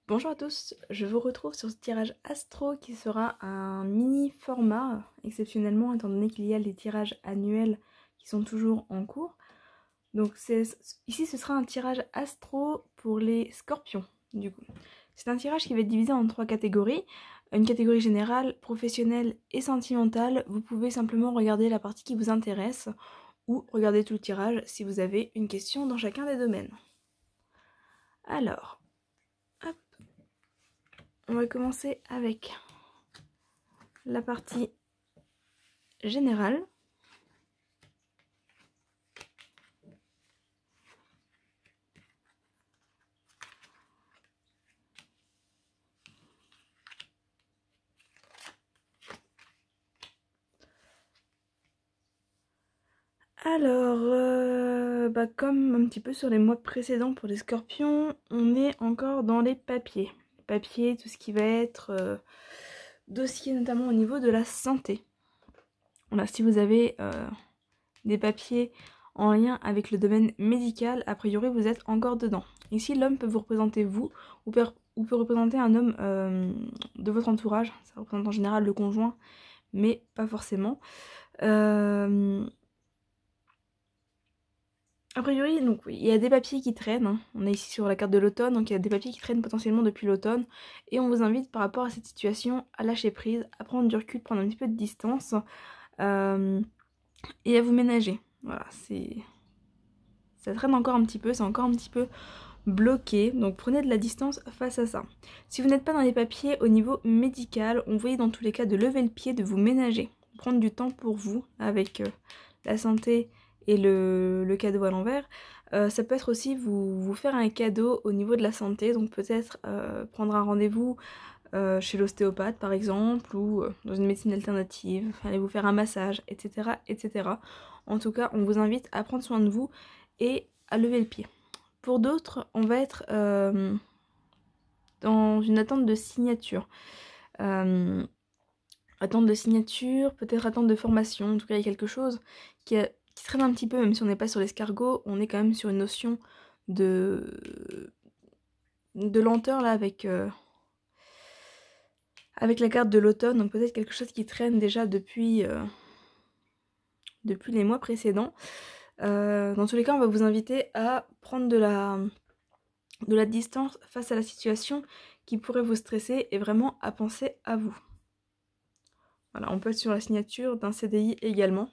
Bonjour à tous, je vous retrouve sur ce tirage astro qui sera un mini format, exceptionnellement étant donné qu'il y a les tirages annuels qui sont toujours en cours. Donc ici ce sera un tirage astro pour les scorpions du coup. C'est un tirage qui va être divisé en 3 catégories. Une catégorie générale, professionnelle et sentimentale. Vous pouvez simplement regarder la partie qui vous intéresse ou regarder tout le tirage si vous avez une question dans chacun des domaines. Alors, hop. On va commencer avec la partie générale. Alors, comme un petit peu sur les mois précédents pour les scorpions, on est encore dans les papiers. Papiers, tout ce qui va être dossier notamment au niveau de la santé. Voilà, si vous avez des papiers en lien avec le domaine médical, a priori vous êtes encore dedans. Ici, l'homme peut vous représenter vous, ou peut représenter un homme de votre entourage. Ça représente en général le conjoint, mais pas forcément. A priori, donc oui, il y a des papiers qui traînent, hein. On est ici sur la carte de l'automne, donc il y a des papiers qui traînent potentiellement depuis l'automne. Et on vous invite par rapport à cette situation à lâcher prise, à prendre du recul, prendre un petit peu de distance et à vous ménager. Voilà, ça traîne encore un petit peu, c'est encore un petit peu bloqué, donc prenez de la distance face à ça. Si vous n'êtes pas dans les papiers au niveau médical, on vous dit dans tous les cas de lever le pied, de vous ménager, prendre du temps pour vous avec la santé et le cadeau à l'envers. Ça peut être aussi vous faire un cadeau au niveau de la santé, donc peut-être prendre un rendez-vous chez l'ostéopathe par exemple, ou dans une médecine alternative, aller vous faire un massage, etc., etc. En tout cas, on vous invite à prendre soin de vous et à lever le pied. Pour d'autres, on va être dans une attente de signature. Attente de signature, peut-être attente de formation. En tout cas, il y a quelque chose qui traîne un petit peu, même si on n'est pas sur l'escargot, on est quand même sur une notion de lenteur là avec la carte de l'automne. Donc peut-être quelque chose qui traîne déjà depuis les mois précédents. Dans tous les cas, on va vous inviter à prendre de la distance face à la situation qui pourrait vous stresser et vraiment à penser à vous. Voilà, on peut être sur la signature d'un CDI également.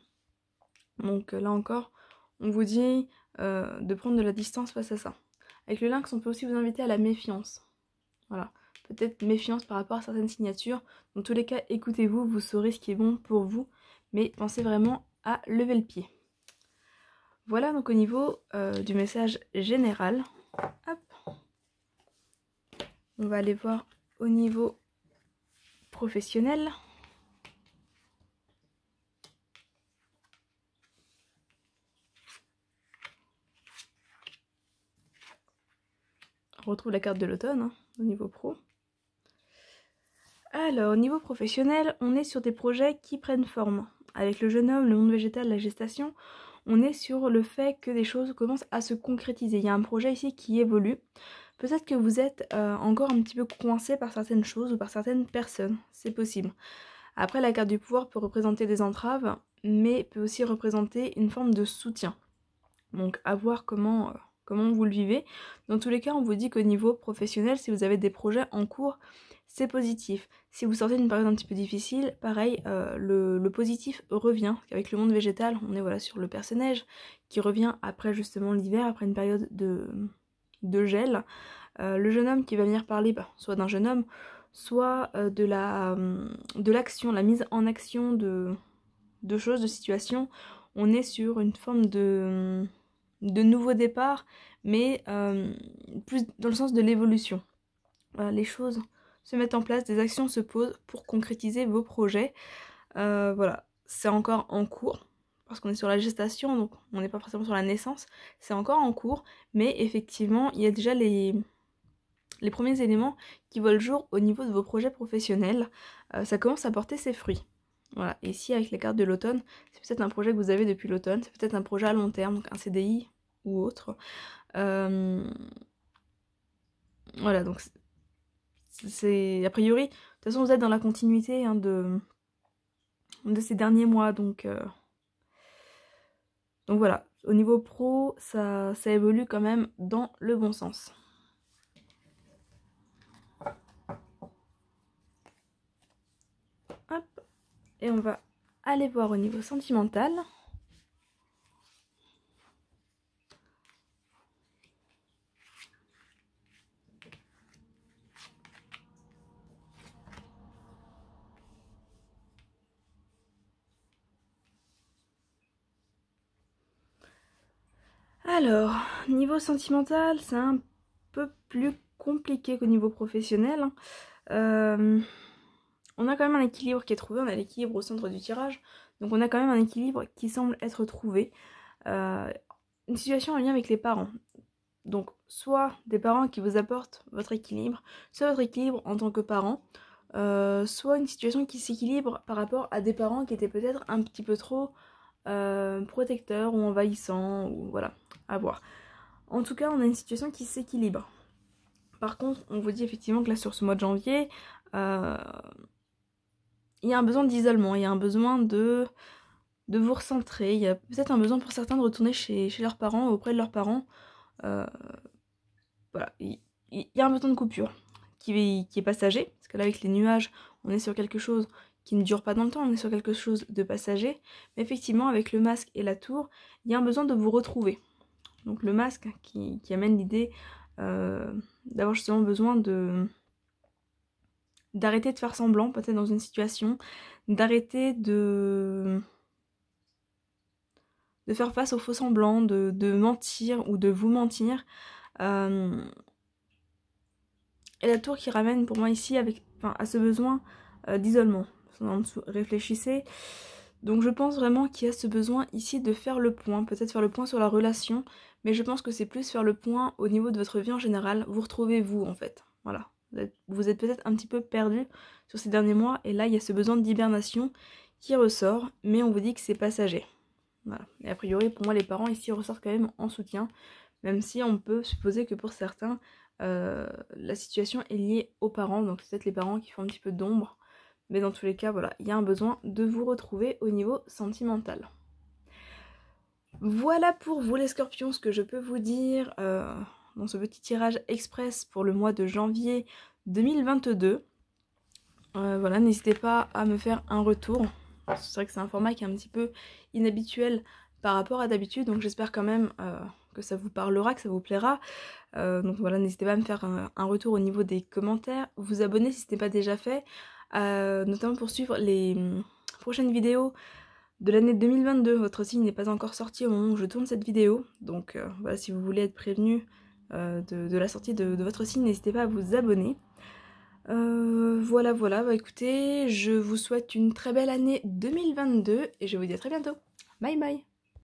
Donc là encore, on vous dit de prendre de la distance face à ça. Avec le lynx, on peut aussi vous inviter à la méfiance. Voilà, peut-être méfiance par rapport à certaines signatures. Dans tous les cas, écoutez-vous, vous saurez ce qui est bon pour vous, mais pensez vraiment à lever le pied. Voilà donc au niveau du message général. Hop. On va aller voir au niveau professionnel. On retrouve la carte de l'automne hein, au niveau pro. Alors, au niveau professionnel, on est sur des projets qui prennent forme. Avec le jeune homme, le monde végétal, la gestation, on est sur le fait que des choses commencent à se concrétiser. Il y a un projet ici qui évolue. Peut-être que vous êtes encore un petit peu coincé par certaines choses ou par certaines personnes. C'est possible. Après, la carte du pouvoir peut représenter des entraves, mais peut aussi représenter une forme de soutien. Donc, à voir comment vous le vivez. Dans tous les cas, on vous dit qu'au niveau professionnel, si vous avez des projets en cours, c'est positif. Si vous sortez d'une période un petit peu difficile, pareil, le positif revient. Avec le monde végétal, on est voilà, sur le personnage qui revient après justement l'hiver, après une période de gel. Le jeune homme qui va venir parler, soit d'un jeune homme, soit de l'action, la mise en action de choses, de situations. On est sur une forme de nouveau départ, mais plus dans le sens de l'évolution. Voilà, les choses se mettent en place, des actions se posent pour concrétiser vos projets. Voilà, c'est encore en cours, parce qu'on est sur la gestation, donc on n'est pas forcément sur la naissance, c'est encore en cours, mais effectivement, il y a déjà les premiers éléments qui voient le jour au niveau de vos projets professionnels. Ça commence à porter ses fruits. Voilà, et ici avec les cartes de l'automne, c'est peut-être un projet que vous avez depuis l'automne, c'est peut-être un projet à long terme, donc un CDI ou autre. Voilà, donc c'est a priori, de toute façon vous êtes dans la continuité hein, de ces derniers mois, donc voilà, au niveau pro, ça évolue quand même dans le bon sens. Hop, et on va aller voir au niveau sentimental. Alors, niveau sentimental, c'est un peu plus compliqué qu'au niveau professionnel. On a quand même un équilibre qui est trouvé, on a l'équilibre au centre du tirage, donc on a quand même un équilibre qui semble être trouvé. Une situation en lien avec les parents. Donc, soit des parents qui vous apportent votre équilibre, soit votre équilibre en tant que parent, soit une situation qui s'équilibre par rapport à des parents qui étaient peut-être un petit peu trop protecteurs ou envahissants, ou voilà, à voir. En tout cas, on a une situation qui s'équilibre. Par contre, on vous dit effectivement que là, sur ce mois de janvier, il y a un besoin d'isolement, il y a un besoin de vous recentrer, il y a peut-être un besoin pour certains de retourner chez leurs parents, auprès de leurs parents. Voilà, il y a un besoin de coupure qui est passager, parce que là avec les nuages, on est sur quelque chose qui ne dure pas dans le temps, on est sur quelque chose de passager, mais effectivement avec le masque et la tour, il y a un besoin de vous retrouver. Donc le masque qui amène l'idée d'avoir justement besoin d'arrêter de faire semblant, peut-être dans une situation, d'arrêter de faire face aux faux semblants, de mentir ou de vous mentir. Et la tour qui ramène pour moi ici à ce besoin d'isolement. Réfléchissez. Donc je pense vraiment qu'il y a ce besoin ici de faire le point, peut-être faire le point sur la relation, mais je pense que c'est plus faire le point au niveau de votre vie en général, vous retrouvez vous en fait, voilà. Vous êtes peut-être un petit peu perdu sur ces derniers mois, et là il y a ce besoin d'hibernation qui ressort, mais on vous dit que c'est passager. Voilà. Et a priori pour moi les parents ici ressortent quand même en soutien, même si on peut supposer que pour certains, la situation est liée aux parents, donc c'est peut-être les parents qui font un petit peu d'ombre. Mais dans tous les cas, voilà, il y a un besoin de vous retrouver au niveau sentimental. Voilà pour vous les scorpions ce que je peux vous dire dans ce petit tirage express pour le mois de janvier 2022. Voilà, n'hésitez pas à me faire un retour. C'est vrai que c'est un format qui est un petit peu inhabituel par rapport à d'habitude, donc j'espère quand même que ça vous parlera, que ça vous plaira. Donc voilà, n'hésitez pas à me faire un retour au niveau des commentaires, vous abonner si ce n'est pas déjà fait. Notamment pour suivre les prochaines vidéos de l'année 2022. Votre signe n'est pas encore sorti au moment où je tourne cette vidéo, donc voilà, si vous voulez être prévenu de la sortie de votre signe, n'hésitez pas à vous abonner. Voilà, bah écoutez, je vous souhaite une très belle année 2022 et je vous dis à très bientôt. Bye bye.